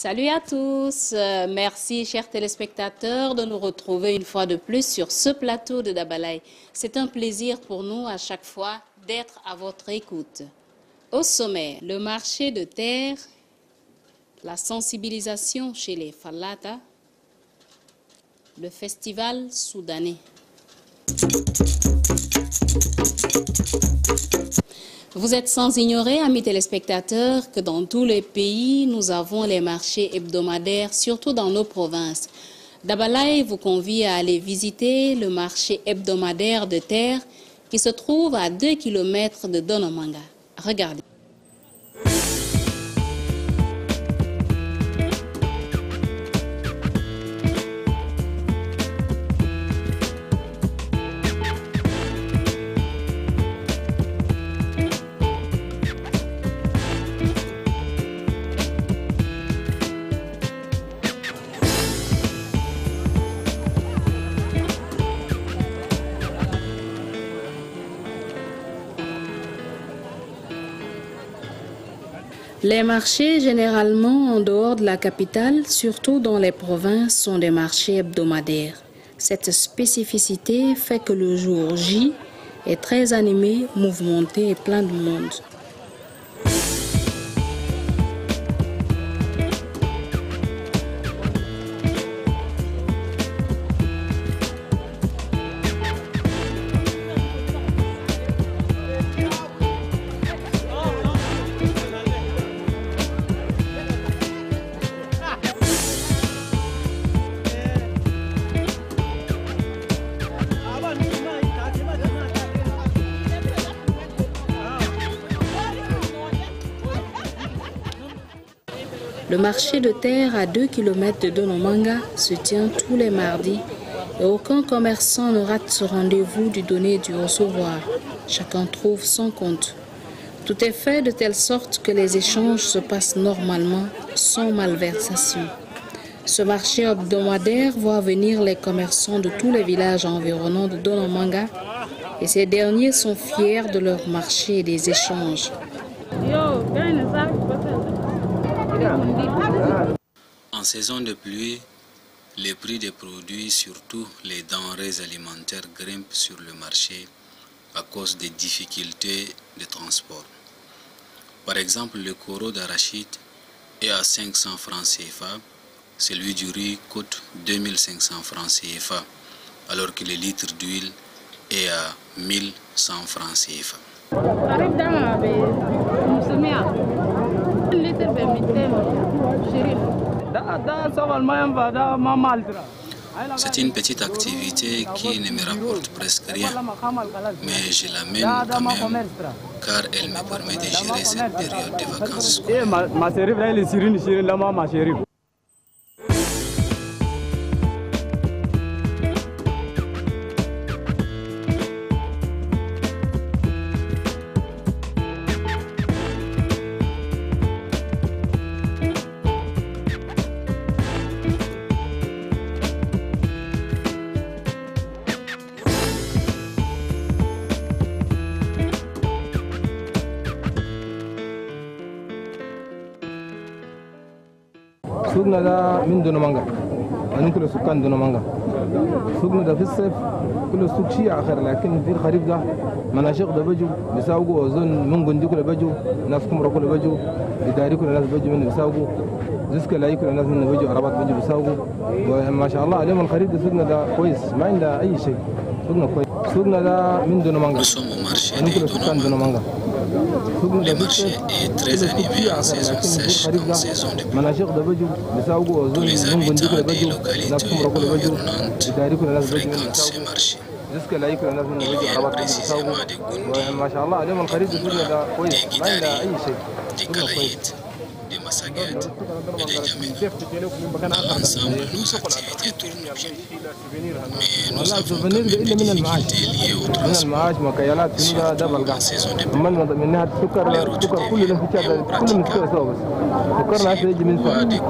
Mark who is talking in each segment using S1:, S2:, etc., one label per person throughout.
S1: Salut à tous, merci chers téléspectateurs de nous retrouver une fois de plus sur ce plateau de Dabalaï. C'est un plaisir pour nous à chaque fois d'être à votre écoute. Au sommet, le marché de terre, la sensibilisation chez les Fallata, le festival soudanais. Vous êtes sans ignorer, amis téléspectateurs, que dans tous les pays, nous avons les marchés hebdomadaires, surtout dans nos provinces. Dabalaï vous convie à aller visiter le marché hebdomadaire de terre qui se trouve à 2 km de Donomanga. Regardez. Les marchés, généralement en dehors de la capitale, surtout dans les provinces, sont des marchés hebdomadaires. Cette spécificité fait que le jour J est très animé, mouvementé et plein de monde. Le marché de terre à 2 km de Donomanga se tient tous les mardis et aucun commerçant ne rate ce rendez-vous du donner et du recevoir. Chacun trouve son compte. Tout est fait de telle sorte que les échanges se passent normalement, sans malversation. Ce marché hebdomadaire voit venir les commerçants de tous les villages environnants de Donomanga et ces derniers sont fiers de leur marché et des échanges.
S2: En saison de pluie, les prix des produits, surtout les denrées alimentaires, grimpent sur le marché à cause des difficultés de transport. Par exemple, le coro d'arachide est à 500 francs CFA, celui du riz coûte 2500 francs CFA, alors que le litre d'huile est à 1100 francs CFA. C'est une petite activité qui ne me rapporte presque rien, mais je l'amène quand même car elle me permet de gérer cette période de vacances scolaires.
S3: سوقنا ده من دونمانغا أنا كل سكان دونمانغا سوقنا ده في الصيف كل سوق شيء آخر لكن في الخريف ده مناشق ده بيجوا بيساوقوا وزن من قندي كله بيجوا ناس كمرة كله بيجوا إداري كل ناس بيجوا من بيساوقوا زسك لاي كل ناس من بيجوا عربات بيجوا بيساوقوا وما شاء الله اليوم الخريف ده سوقنا ده كويس ما عنده أي شيء سوقنا كويس سوقنا ده من دونمانغا أنا كل سكان دونمانغا
S2: Le marché est très animé en saison sèche, en saison de pluie. Tous les habitants des localités environnantes fréquentent ces marchés. Il vient précisément de Goundi, Koumra, des Guidari, des Kalaït, des Massaguet et des Djamena. Dans l'ensemble, nos activités tournent bien. Mais nous avons quand même des difficultés liées au transport, surtout en saison de pluie. Les routes deviennent impraticables. C'est pourquoi des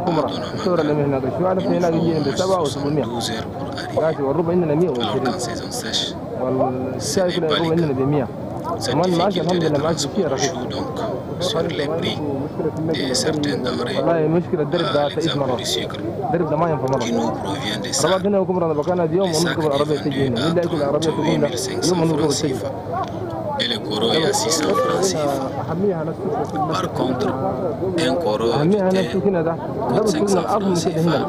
S2: Koumra à Donomanga, il nous faut 72 heures pour arriver. Alors qu'en saison sèche, ce n'est pas le cas.
S4: Cette difficulté de transport joue donc sur les prix de certains denrées, l'exemple du sucre, qui nous provient des sacs. Les sacs est vendu à 38 500 francs CFA et le coro est à 600 francs CFA. Par contre, un coro invité coûte 500 francs CFA.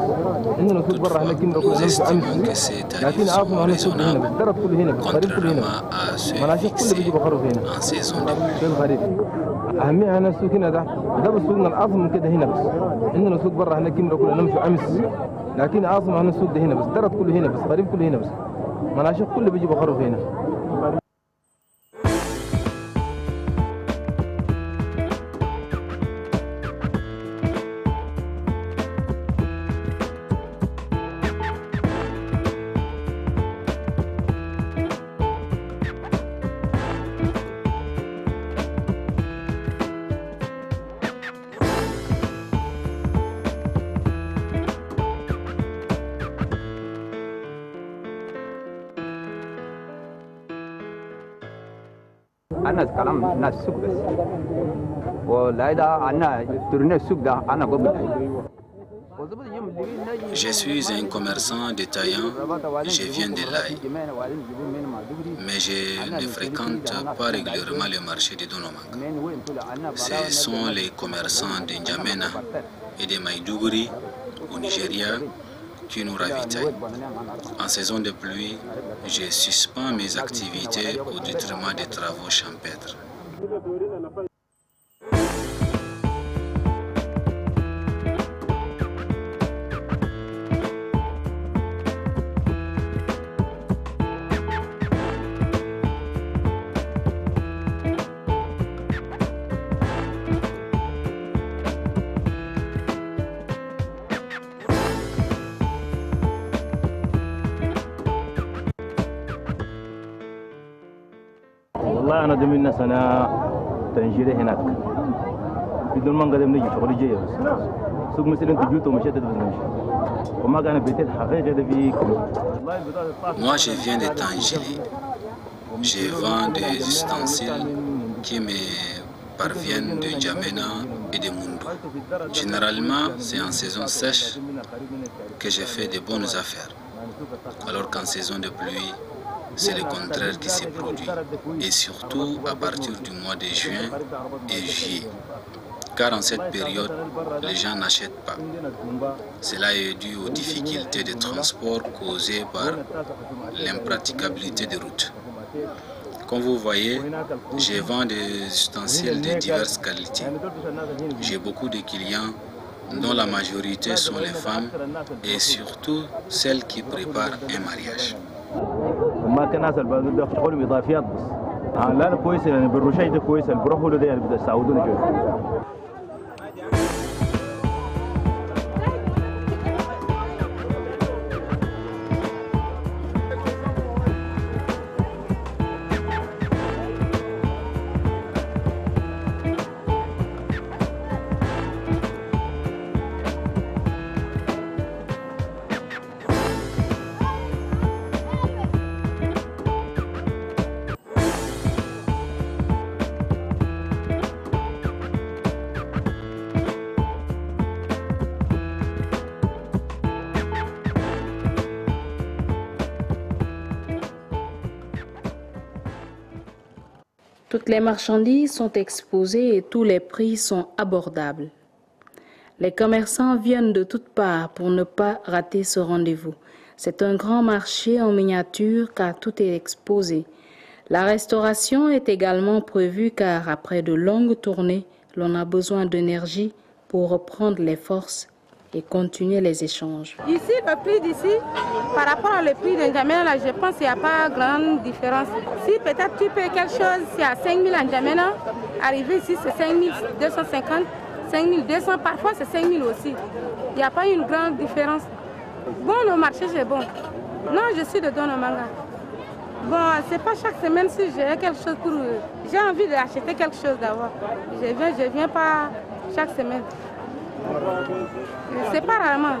S4: Toutefois, nous estimons que ces tarifs sont raisonnables, contrairement à ceux fixés en saison de pluie.
S3: أهمية هنا السوق هنا ده بس سوقنا الأعظم من كده هنا بس إننا السوق برا هنا كنا كنا نمشي أمس لكن أعظم هنا السوق ده هنا بس درت كله هنا بس قريب كله هنا بس مناشق كله بيجي بخروف هنا.
S5: أنا كلام ناس السوق بس ولا إذا أنا ترني السوق ده أنا قبل.
S4: Je suis un commerçant détaillant, je viens de l'Aï, mais je ne fréquente pas régulièrement le marché de Donomanga. Ce sont les commerçants de N'Djamena et de Maïdougouri au Nigeria qui nous ravitaillent. En saison de pluie, je suspends mes activités au détriment des travaux champêtres.
S2: والله أنا دم الناس أنا تنجيري هناك بدون ما نقدر نجي شغلي جاي بس سوق مثلا أنت جوته ومشيت بس نمشي وما كان بيت الحقيقة ده في
S4: Moi je viens de Tangili. Je vends des ustensiles qui me parviennent de N'Djamena et de Moundou. Généralement, c'est en saison sèche que je fais de bonnes affaires. Alors qu'en saison de pluie, c'est le contraire qui se produit, et surtout à partir du mois de juin et juillet, car en cette période, les gens n'achètent pas. Cela est dû aux difficultés de transport causées par l'impraticabilité des routes. Comme vous voyez, je vends des ustensiles de diverses qualités. J'ai beaucoup de clients dont la majorité sont les femmes et surtout celles qui préparent un mariage.
S2: ما كان ناس بيشتغلوا إضافيات بس لا كويس يعني بالرشاش ده كويس اللي بيروحوا له ده يعني بيساعدونا شوية.
S1: Toutes les marchandises sont exposées et tous les prix sont abordables. Les commerçants viennent de toutes parts pour ne pas rater ce rendez-vous. C'est un grand marché en miniature car tout est exposé. La restauration est également prévue car après de longues tournées, l'on a besoin d'énergie pour reprendre les forces et continuer les échanges.
S6: Ici, le prix d'ici, par rapport au prix de N'Djamena, je pense qu'il n'y a pas grande différence. Si peut-être tu payes quelque chose, c'est à 5 000 en N'Djamena, arrivé ici c'est 5 250, 5 200, parfois c'est 5 000 aussi. Il n'y a pas une grande différence. Bon, le marché c'est bon. Non, je suis de Donomanga. Bon, c'est pas chaque semaine si j'ai quelque chose pour... J'ai envie d'acheter quelque chose d'abord. Je viens pas chaque semaine. C'est pas rarement.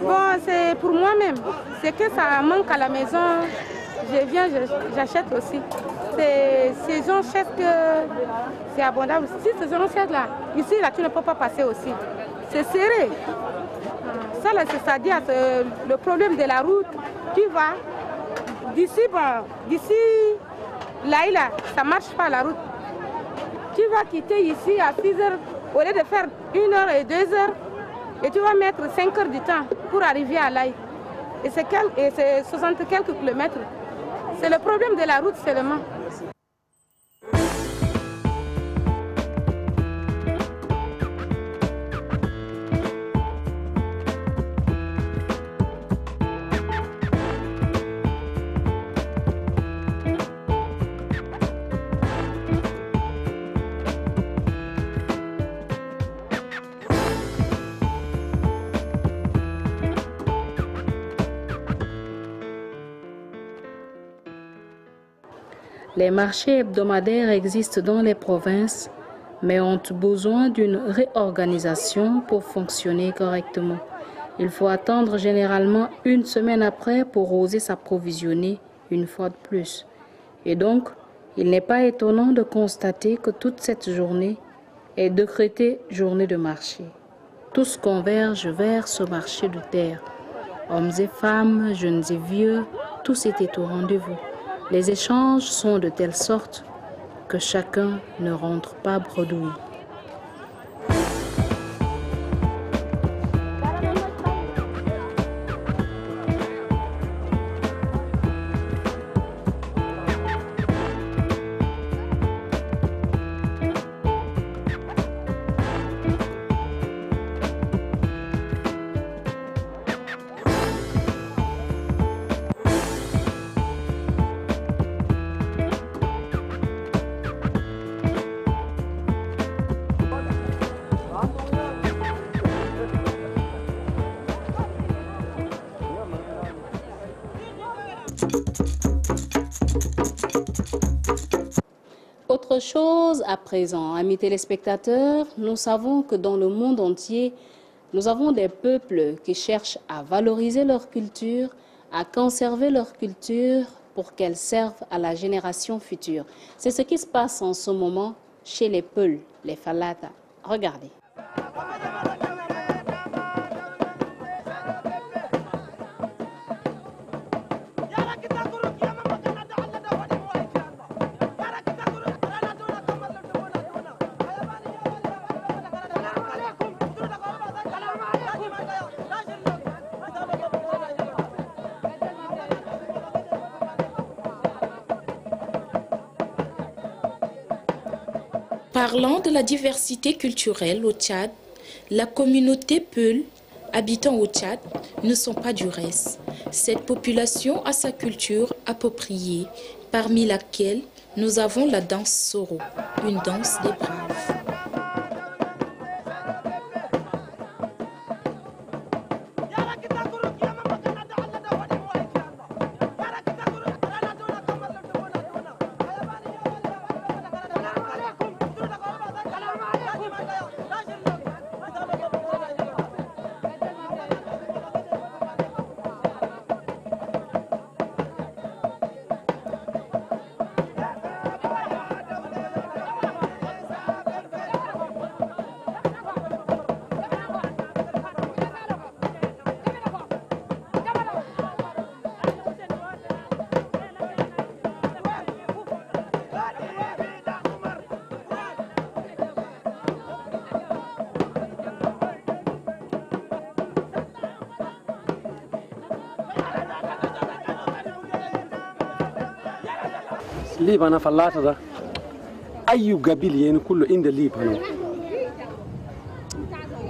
S6: Bon, c'est pour moi-même. C'est que ça manque à la maison. Je viens, j'achète aussi. c'est saison chèque que c'est abordable. Si c'est saison chèque là, ici là, tu ne peux pas passer aussi. C'est serré. Ça là, c'est-à-dire le problème de la route. Tu vas d'ici, là, ça ne marche pas la route. Tu vas quitter ici à 6 heures, au lieu de faire 1 heure et 2 heures, et tu vas mettre 5 heures du temps pour arriver à Laï. Et c'est 60 quelques kilomètres. C'est le problème de la route seulement.
S1: Les marchés hebdomadaires existent dans les provinces, mais ont besoin d'une réorganisation pour fonctionner correctement. Il faut attendre généralement 1 semaine après pour oser s'approvisionner une fois de plus. Et donc, il n'est pas étonnant de constater que toute cette journée est décrétée journée de marché. Tous convergent vers ce marché de terre. Hommes et femmes, jeunes et vieux, tous étaient au rendez-vous. Les échanges sont de telle sorte que chacun ne rentre pas bredouille. Autre chose à présent, amis téléspectateurs, nous savons que dans le monde entier, nous avons des peuples qui cherchent à valoriser leur culture, à conserver leur culture pour qu'elle serve à la génération future. C'est ce qui se passe en ce moment chez les Peuls, les Falata. Regardez.
S7: Parlant de la diversité culturelle au Tchad, la communauté Peul, habitant au Tchad, ne sont pas du reste. Cette population a sa culture appropriée, parmi laquelle nous avons la danse Soro, une danse des braves.
S8: ليبانا فلاتة ده أي قبيل كله عند ليبانا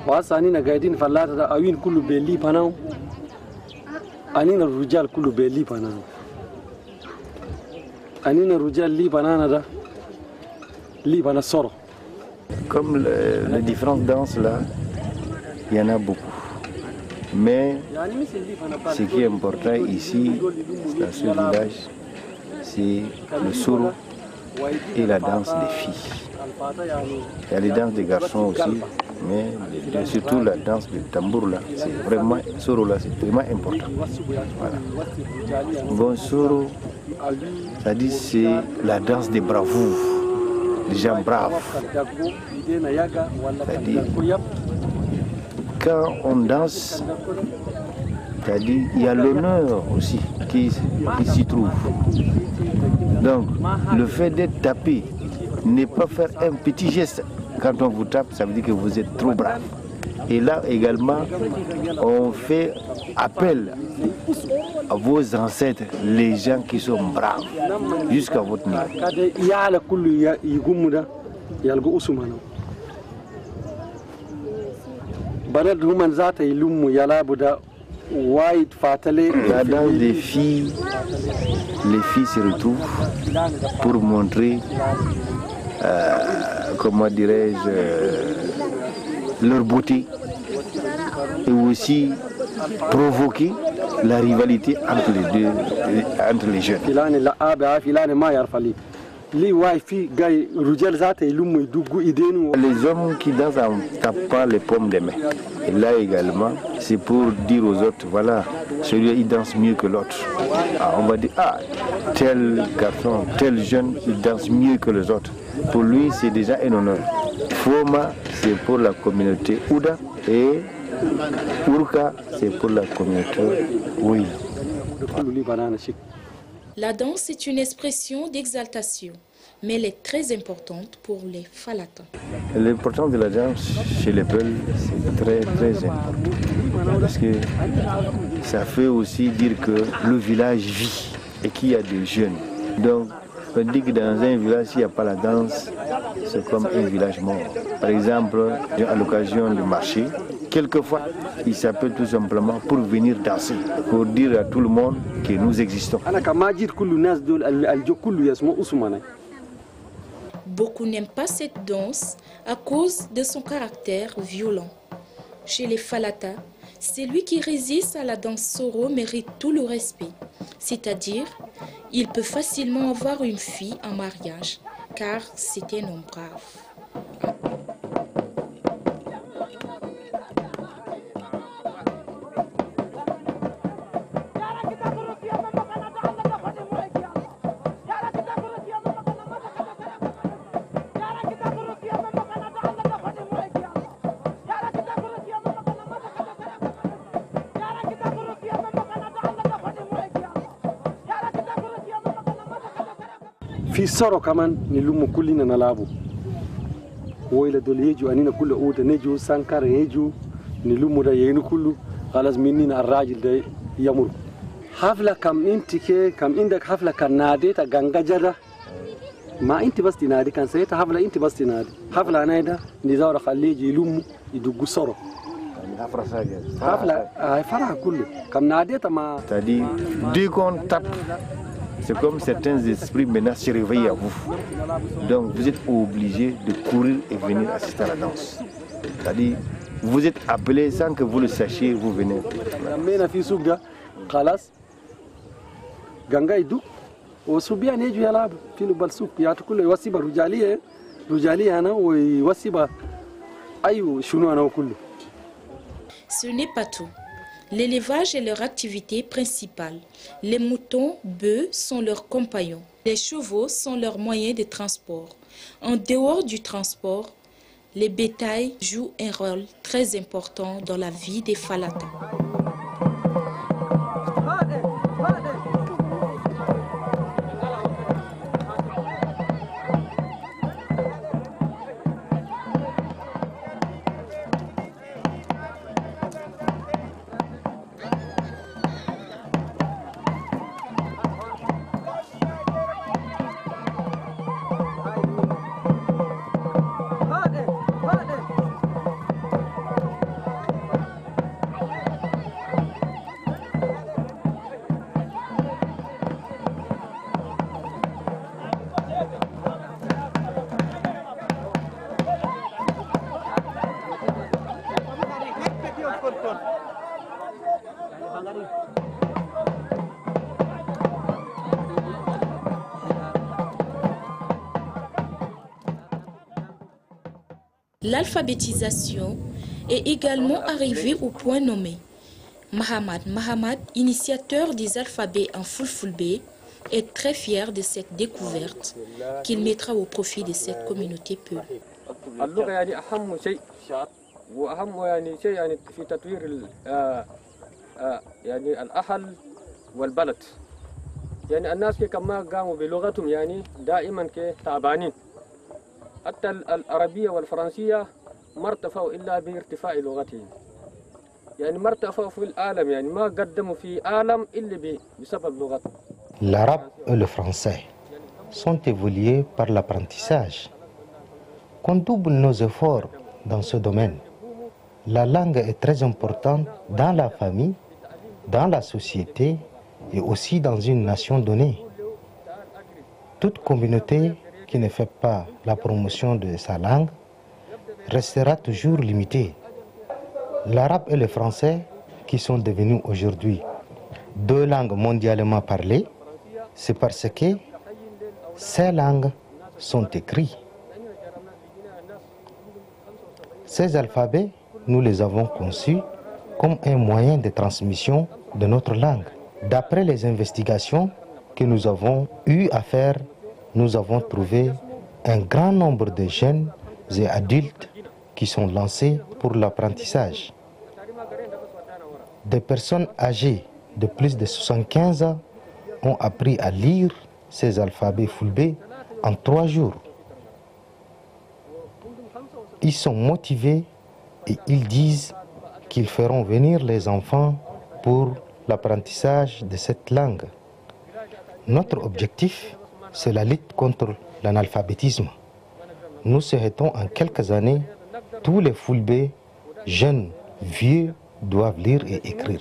S8: وأصلا قاعدين فلاتة ده أوين كله بليبانا أنينا الرجال كله بليبانا أنينا الرجال ليبانا ده ليبانا صورة.
S9: Comme les différentes danses là, il y en a beaucoup. Mais ce qui est important ici, dans ce village, c'est le soro et la danse des filles. Il y a les danses des garçons aussi, mais surtout la danse du tambour là, c'est vraiment, soro là, c'est vraiment important. Voilà. Bon, soro, c'est-à-dire c'est la danse des bravoures, des gens braves. C'est-à-dire, quand on danse, c'est-à-dire il y a l'honneur aussi qui s'y trouve. Donc, le fait d'être tapé, ne pas faire un petit geste quand on vous tape, ça veut dire que vous êtes trop brave. Et là également, on fait appel à vos ancêtres, les gens qui sont braves, jusqu'à votre niveau. La danse des filles, les filles se retrouvent pour montrer, comment dirais-je, leur beauté et aussi provoquer la rivalité entre les deux, entre les jeunes. Les hommes qui dansent en tapant les paumes des mains. Et là également, c'est pour dire aux autres, voilà, celui-là il danse mieux que l'autre. On va dire, ah, tel garçon, tel jeune, il danse mieux que les autres. Pour lui, c'est déjà un honneur. Foma, c'est pour la communauté Ouda et Urka, c'est pour la communauté Ouïla.
S7: La danse est une expression d'exaltation, mais elle est très importante pour les Falatans.
S9: L'importance de la danse chez les Peuls, c'est très important. Parce que ça fait aussi dire que le village vit et qu'il y a des jeunes. Donc, on dit que dans un village, s'il n'y a pas la danse, c'est comme un village mort. Par exemple, à l'occasion du marché, quelquefois, il s'appelle tout simplement pour venir danser, pour dire à tout le monde que nous existons.
S7: Beaucoup n'aiment pas cette danse à cause de son caractère violent. Chez les Falata, celui qui résiste à la danse soro mérite tout le respect. C'est-à-dire, il peut facilement avoir une fille en mariage, car c'est un homme brave.
S8: في سرو كمان نلوم كلنا نلعبوا وإلى دول يجوا أنينا كل أوت نجوا سانكار يجوا نلوم ده ينو كله خلاص مننا الراجل ده يمر حفلة كم أنت كم عندك حفلة كنادي تغانغا جرا ما أنت بس تنادي كان سيتا حفلة أنت بس تنادي حفلة أنا ده نزار خليه يلوم يدقوا سرو حفلة فرح كله كم نادي تما
S9: c'est-à-dire dès qu'on tape. C'est comme certains esprits maintenant se réveillent à vous. Donc vous êtes obligé de courir et venir assister à la danse. C'est-à-dire, vous êtes appelé sans que vous le sachiez, vous venez.
S7: Ce n'est pas tout. L'élevage est leur activité principale. Les moutons, bœufs sont leurs compagnons. Les chevaux sont leurs moyens de transport. En dehors du transport, les bétails jouent un rôle très important dans la vie des Falatans. L'alphabétisation est également arrivée au point nommé. Mahamad, initiateur des alphabets en Fulfulbe, est très fier de cette découverte qu'il mettra au profit de cette communauté Peul.
S10: يعني الناس كما قاموا بلغتهم يعني دائما كتعبانين حتى العربية والفرنسية ما ارتفعوا إلا بارتفاع لغتهم يعني ما ارتفعوا في العالم يعني ما قدموا في عالم إلا بسبب لغتهم.
S11: L'arabe et le français sont évolués par l'apprentissage. Qu'on double nos efforts dans ce domaine. La langue est très importante dans la famille, dans la société et aussi dans une nation donnée. Toute communauté qui ne fait pas la promotion de sa langue restera toujours limitée. L'arabe et le français, qui sont devenus aujourd'hui deux langues mondialement parlées, c'est parce que ces langues sont écrites. Ces alphabets, nous les avons conçus comme un moyen de transmission de notre langue. D'après les investigations que nous avons eu à faire, nous avons trouvé un grand nombre de jeunes et adultes qui sont lancés pour l'apprentissage. Des personnes âgées de plus de 75 ans ont appris à lire ces alphabets fulbés en 3 jours. Ils sont motivés et ils disent qu'ils feront venir les enfants pour l'apprentissage de cette langue. Notre objectif, c'est la lutte contre l'analphabétisme. Nous souhaitons en quelques années, tous les fulbés, jeunes, vieux, doivent lire et écrire.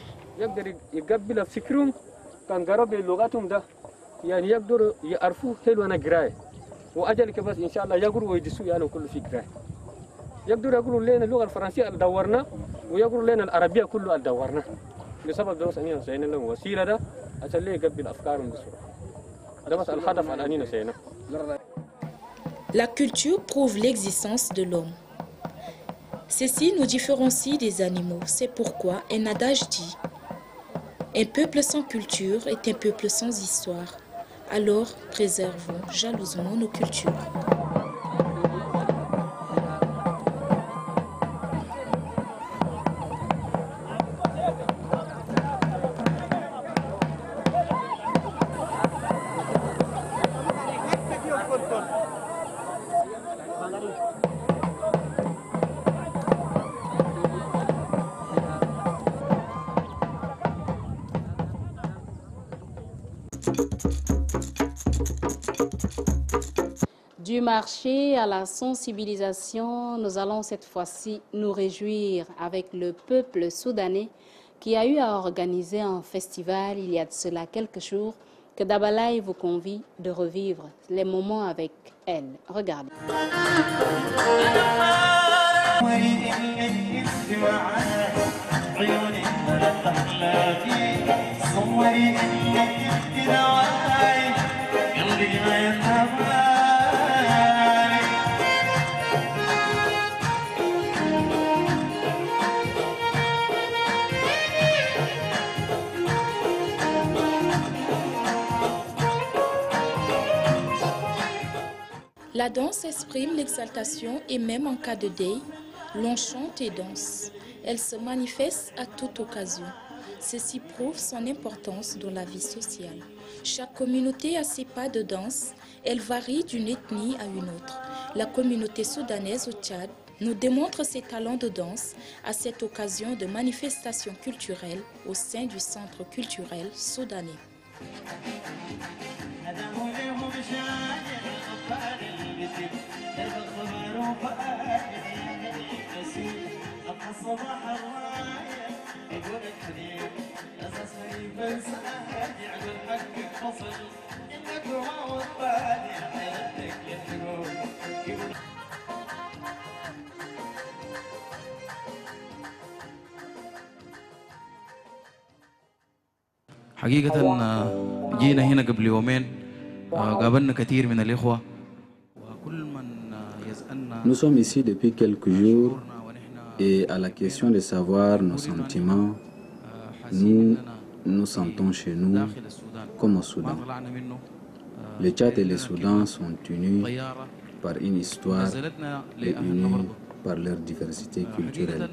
S10: بسبب دوس أنينا سينا لهم وسيلة ده عشان ليه يقبل أفكارهم بسرعة. ده بس الهدف على أنينا سينا.
S7: La culture prouve l'existence de l'homme. Ceci nous différencie des animaux. C'est pourquoi un adage dit « Un peuple sans culture est un peuple sans histoire. Alors préservons jalousement nos cultures. »
S1: Du marché à la sensibilisation, nous allons cette fois-ci nous réjouir avec le peuple soudanais qui a eu à organiser un festival il y a de cela quelques jours que Dabalaï vous convie de revivre les moments avec elle. Regardez.
S7: La danse exprime l'exaltation et même en cas de deuil, l'on chante et danse. Elle se manifeste à toute occasion. Ceci prouve son importance dans la vie sociale. Chaque communauté a ses pas de danse. Elle varie d'une ethnie à une autre. La communauté soudanaise au Tchad nous démontre ses talents de danse à cette occasion de manifestations culturelles au sein du centre culturel soudanais.
S12: حقيقة جينا هنا قبل يومين قابلنا كثير من الإخوة.
S4: Nous sommes ici depuis quelques jours et à la question de savoir nos sentiments, nous nous sentons chez nous comme au Soudan. Le Tchad et le Soudan sont unis par une histoire et unis par leur diversité culturelle.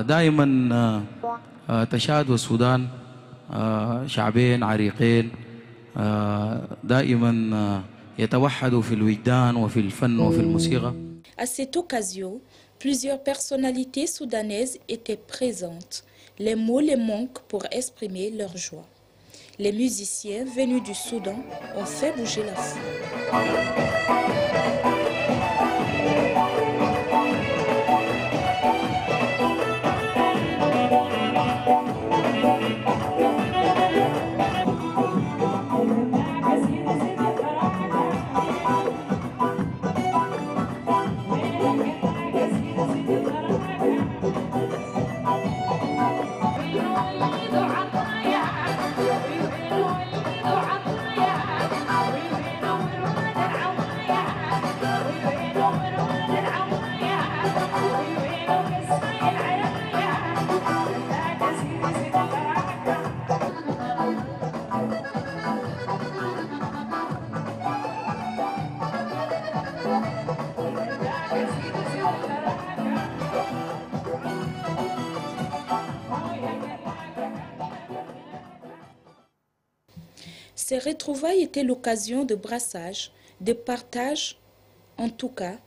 S12: دائما تشاد والسودان شعبين عريقين دائما يتوحدوا في الوجدان وفي الفن وفي الموسيقى.
S7: À cette occasion, plusieurs personnalités soudanaises étaient présentes. Les mots les manquent pour exprimer leur joie. Les musiciens venus du Soudan ont fait bouger la foule. Ces retrouvailles étaient l'occasion de brassage, de partage. En tout cas,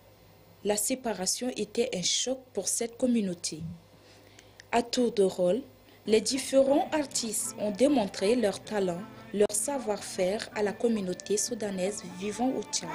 S7: la séparation était un choc pour cette communauté. À tour de rôle, les différents artistes ont démontré leur talent, leur savoir-faire à la communauté soudanaise vivant au Tchad.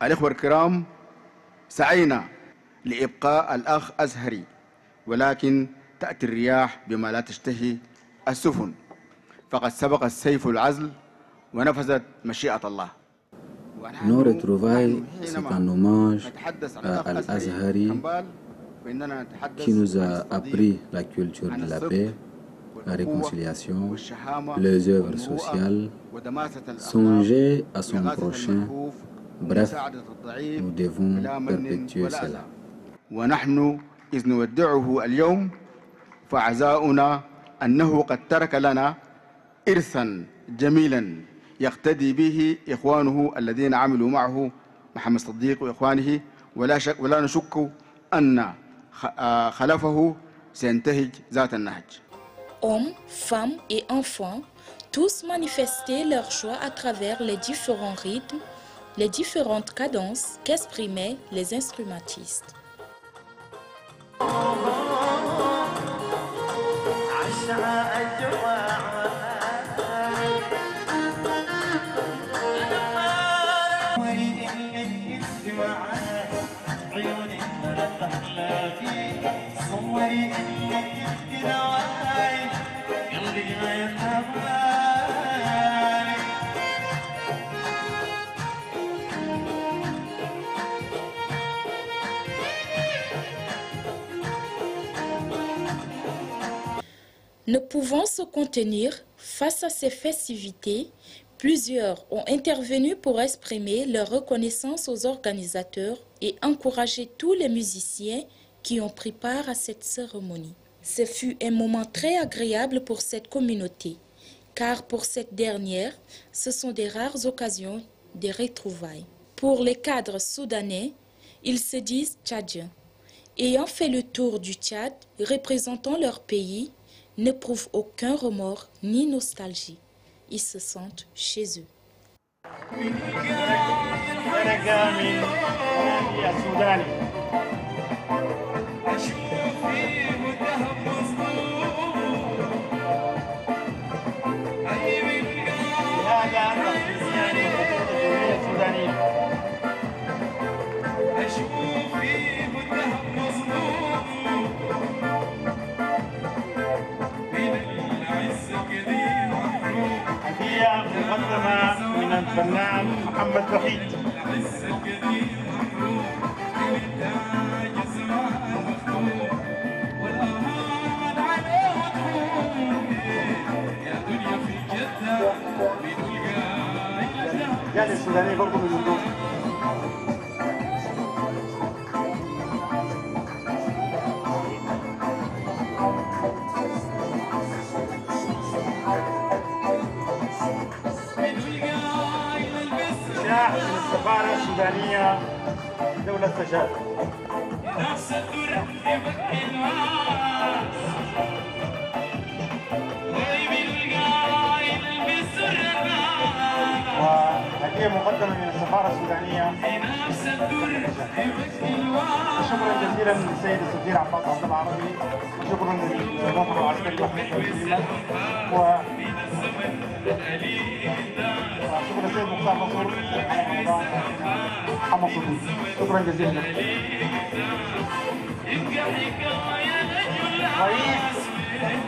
S13: الإخوة الكرام، سعينا لإبقاء الأخ أزهري، ولكن تأتي الرياح بما لا تشتهي السفن، فقد سبق السيف العزل ونفذت مشيئة الله.
S4: Nos retrouvailles, c'est un hommage à Al-Azhari qui nous a appris la culture de la paix, la réconciliation, les œuvres sociales, songer à son prochain. Bref, nous devons perpétuer cela.
S13: ونحن إذ نودعه اليوم فعزاؤنا أنه قد ترك لنا إرثا جميلا يقتدي به إخوانه الذين عملوا معه محمد صديق وإخوانه، ولا نشك أن خلفه سينتهج ذات النهج.
S7: Hommes, femmes et enfants, tous manifestaient leur joie à travers les différents rythmes, les différentes cadences qu'exprimaient les instrumentistes. Ne pouvant se contenir face à ces festivités, plusieurs ont intervenu pour exprimer leur reconnaissance aux organisateurs et encourager tous les musiciens qui ont pris part à cette cérémonie. Ce fut un moment très agréable pour cette communauté, car pour cette dernière, ce sont des rares occasions de retrouvailles. Pour les cadres soudanais, ils se disent tchadiens. Ayant fait le tour du Tchad, représentant leur pays, ne prouvent aucun remords ni nostalgie. Ils se sentent chez eux.
S14: مقدمة من الفنان محمد وحيد. يعني السوداني برضه من الجندوب. السفارة السودانية في دولة تشاد. وهدية مقدمة من السفارة السودانية. شكرا جزيلا للسيد السفير عباس عبد العربي، وشكرا للمخرج العسكري شكرا للسيد مختار منصور محمد صديق. شكرا جزيلا. رئيس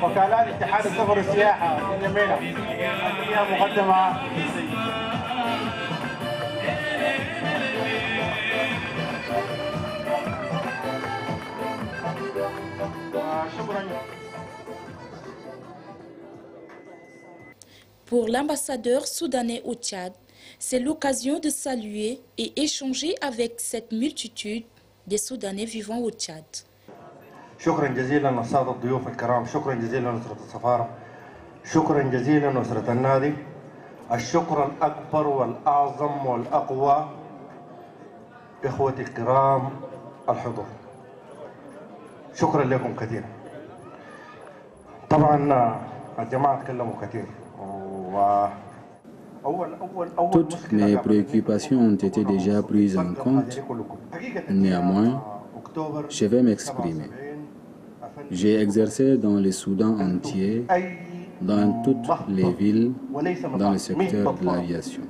S14: وكالات اتحاد السفر والسياحة في الجميلة، فيها مقدمة للسيد. شكرا.
S7: Pour l'ambassadeur soudanais au Tchad, c'est l'occasion de saluer et échanger avec cette multitude des Soudanais vivant au Tchad.
S14: شكرا جزيلا للسادة الضيوف الكرام، شكرا جزيلا لأسرة السفارة، شكرا جزيلا لأسرة النادي. الشكر الأكبر والأعظم والأقوى إخوتي الكرام الحضور، شكرا لكم كثيرا. طبعا الجماعة تكلموا كثير.
S4: Toutes mes préoccupations ont été déjà prises en compte. Néanmoins, je vais m'exprimer. J'ai exercé dans le Soudan entier, dans toutes les villes, dans le secteur de l'aviation.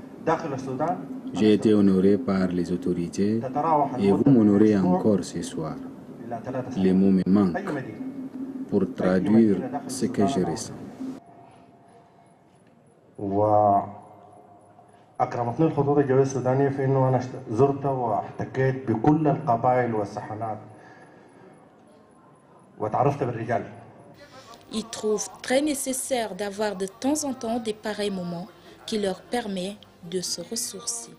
S4: J'ai été honoré par les autorités et vous m'honorez encore ce soir. Les mots me manquent pour traduire ce que je ressens.
S14: وأكرمتني الخطوط الجوية السودانية في إنه أنا زرت واحتكيت بكل القبائل والسحنات وتعرفت بالرجال.
S7: Ils trouvent très nécessaire d'avoir de temps en temps des pareils moments qui leur permettent de se ressourcer.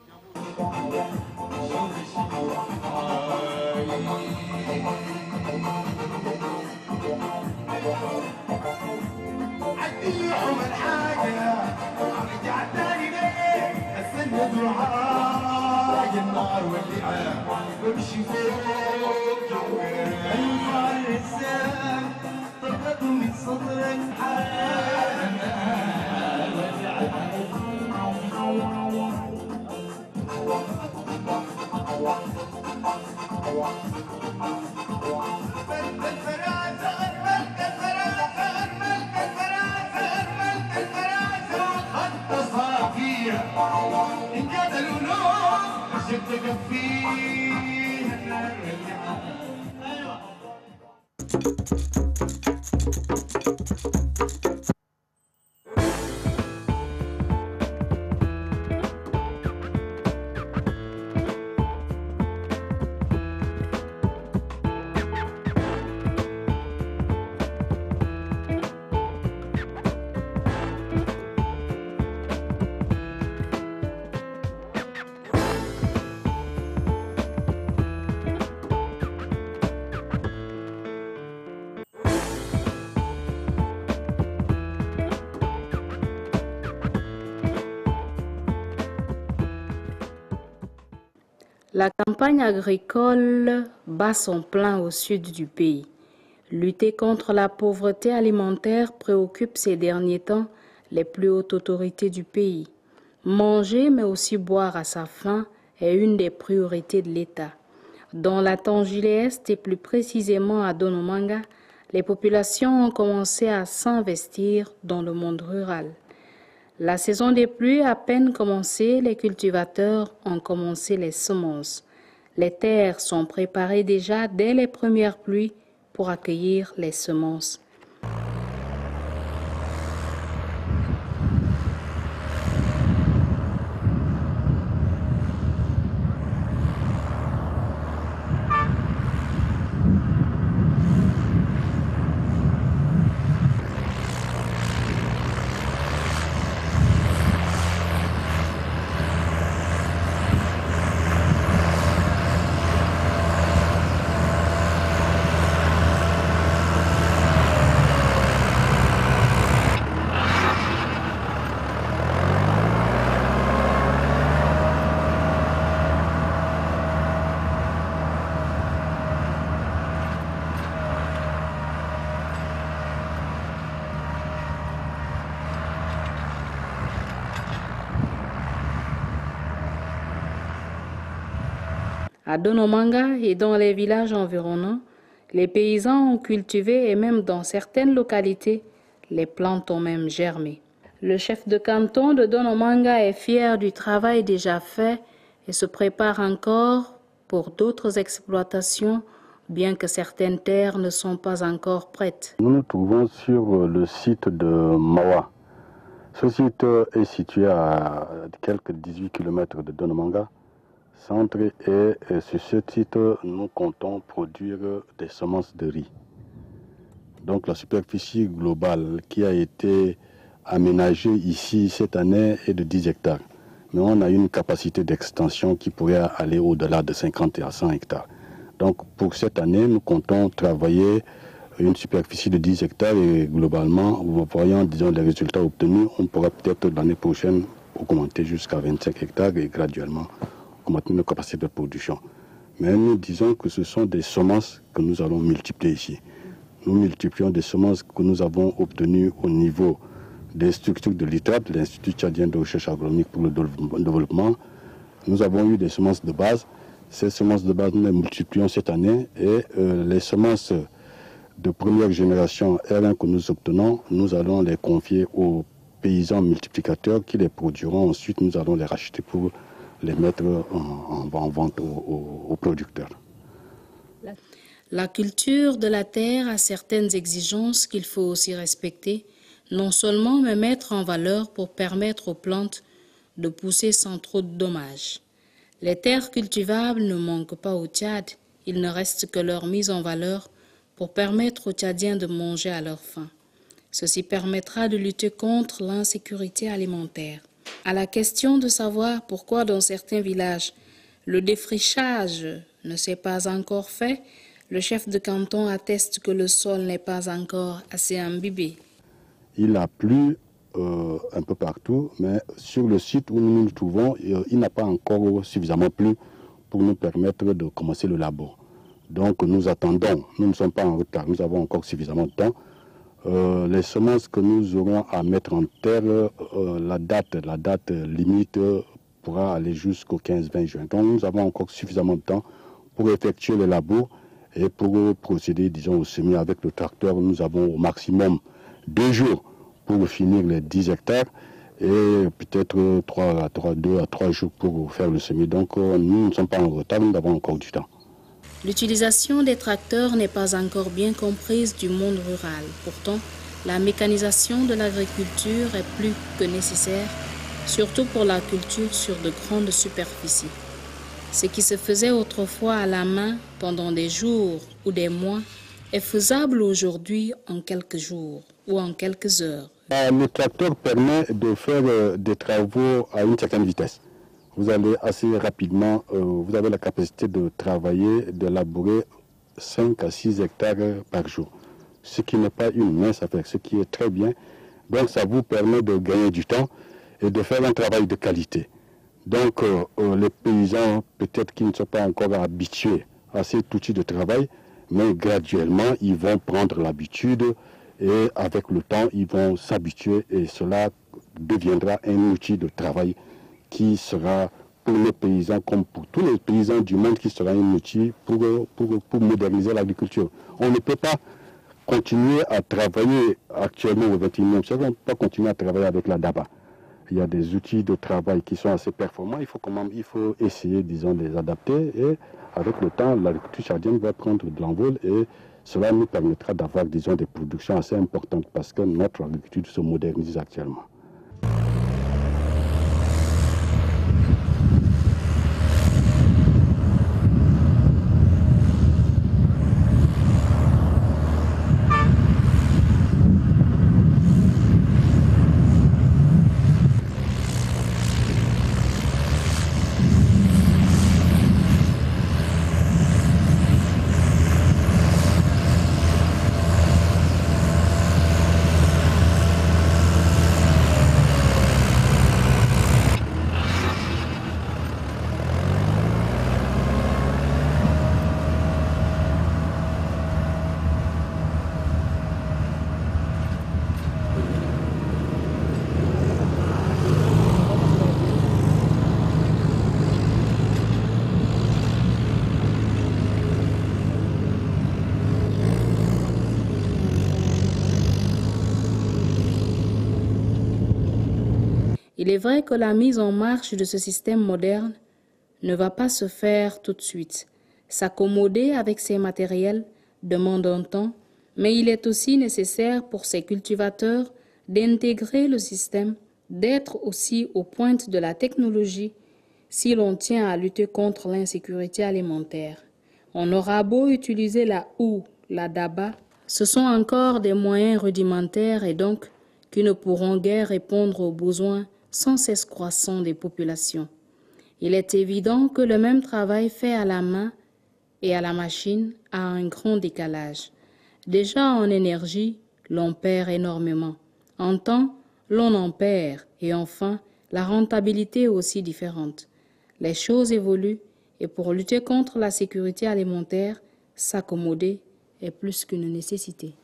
S15: النار واللعاب وامشي فوق الفارسان طلعت من صدرك
S1: La campagne agricole bat son plein au sud du pays. Lutter contre la pauvreté alimentaire préoccupe ces derniers temps les plus hautes autorités du pays. Manger mais aussi boire à sa faim est une des priorités de l'État. Dans la Tangile-Est et plus précisément à Donomanga, les populations ont commencé à s'investir dans le monde rural. La saison des pluies a à peine commencé, les cultivateurs ont commencé les semences. Les terres sont préparées déjà dès les premières pluies pour accueillir les semences. À Donomanga et dans les villages environnants, les paysans ont cultivé et même dans certaines localités, les plantes ont même germé. Le chef de canton de Donomanga est fier du travail déjà fait et se prépare encore pour d'autres exploitations, bien que certaines terres ne sont pas encore prêtes.
S16: Nous nous trouvons sur le site de Mawa. Ce site est situé à quelques 18 km de Donomanga. Centre, et sur ce site, nous comptons produire des semences de riz. Donc la superficie globale qui a été aménagée ici cette année est de 10 hectares. Mais on a une capacité d'extension qui pourrait aller au-delà de 50 à 100 hectares. Donc pour cette année, nous comptons travailler une superficie de 10 hectares et globalement, voyant disons, les résultats obtenus, on pourra peut-être l'année prochaine augmenter jusqu'à 25 hectares et graduellement augmenter nos capacités de production. Mais nous disons que ce sont des semences que nous allons multiplier ici. Nous multiplions des semences que nous avons obtenues au niveau des structures de l'ITRAP, l'Institut tchadien de recherche agronomique pour le développement. Nous avons eu des semences de base. Ces semences de base, nous les multiplions cette année et les semences de première génération R1 que nous obtenons, nous allons les confier aux paysans multiplicateurs qui les produiront. Ensuite, nous allons les racheter pour les mettre en vente aux producteurs.
S1: La culture de la terre a certaines exigences qu'il faut aussi respecter, non seulement mais mettre en valeur pour permettre aux plantes de pousser sans trop de dommages. Les terres cultivables ne manquent pas au Tchad, il ne reste que leur mise en valeur pour permettre aux Tchadiens de manger à leur faim. Ceci permettra de lutter contre l'insécurité alimentaire. À la question de savoir pourquoi dans certains villages le défrichage ne s'est pas encore fait, le chef de canton atteste que le sol n'est pas encore assez imbibé.
S16: Il a plu un peu partout, mais sur le site où nous nous trouvons, il n'a pas encore suffisamment plu pour nous permettre de commencer le labo. Donc nous attendons, nous ne sommes pas en retard, nous avons encore suffisamment de temps. Les semences que nous aurons à mettre en terre, la date limite pourra aller jusqu'au 15-20 juin. Donc nous avons encore suffisamment de temps pour effectuer le labo et pour procéder, disons, au semis avec le tracteur. Nous avons au maximum 2 jours pour finir les 10 hectares et peut-être 2 à 3 jours pour faire le semis. Donc nous ne sommes pas en retard, nous avons encore du temps.
S1: L'utilisation des tracteurs n'est pas encore bien comprise du monde rural. Pourtant, la mécanisation de l'agriculture est plus que nécessaire, surtout pour la culture sur de grandes superficies. Ce qui se faisait autrefois à la main pendant des jours ou des mois est faisable aujourd'hui en quelques jours ou en quelques heures.
S16: Le tracteur permet de faire des travaux à une certaine vitesse. Vous allez assez rapidement, vous avez la capacité de travailler, de labourer 5 à 6 hectares par jour. Ce qui n'est pas une mince affaire, ce qui est très bien. Donc ça vous permet de gagner du temps et de faire un travail de qualité. Donc les paysans, peut-être qu'ils ne sont pas encore habitués à cet outil de travail, mais graduellement, ils vont prendre l'habitude et avec le temps, ils vont s'habituer et cela deviendra un outil de travail qui sera pour les paysans comme pour tous les paysans du monde, qui sera un outil pour moderniser l'agriculture. On ne peut pas continuer à travailler actuellement au XXIe siècle, on ne peut pas continuer à travailler avec la daba. Il y a des outils de travail qui sont assez performants, il faut essayer, disons, de les adapter et avec le temps, l'agriculture tchadienne va prendre de l'envol et cela nous permettra d'avoir, disons, des productions assez importantes parce que notre agriculture se modernise actuellement.
S1: Il est vrai que la mise en marche de ce système moderne ne va pas se faire tout de suite. S'accommoder avec ces matériels demande un temps, mais il est aussi nécessaire pour ces cultivateurs d'intégrer le système, d'être aussi aux pointes de la technologie si l'on tient à lutter contre l'insécurité alimentaire. On aura beau utiliser la houe, la daba, ce sont encore des moyens rudimentaires et donc qui ne pourront guère répondre aux besoins sans cesse croissants des populations. Il est évident que le même travail fait à la main et à la machine a un grand décalage. Déjà en énergie, l'on perd énormément. En temps, l'on en perd. Et enfin, la rentabilité est aussi différente. Les choses évoluent et pour lutter contre la sécurité alimentaire, s'accommoder est plus qu'une nécessité.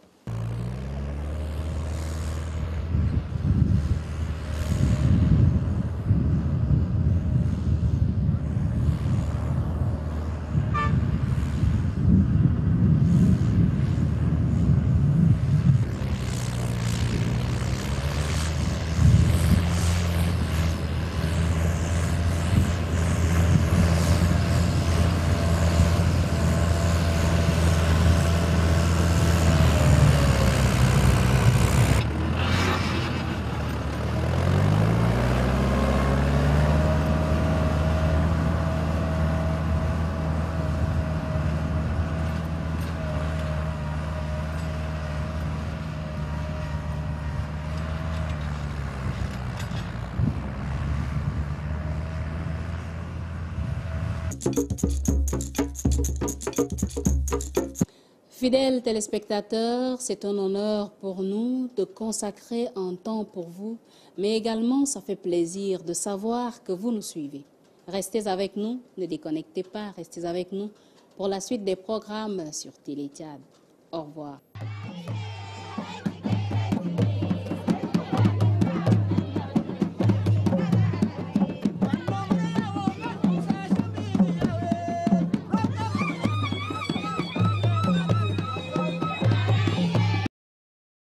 S1: Fidèles téléspectateurs, c'est un honneur pour nous de consacrer un temps pour vous, mais également ça fait plaisir de savoir que vous nous suivez. Restez avec nous, ne déconnectez pas, restez avec nous pour la suite des programmes sur Télé Tchad. Au revoir.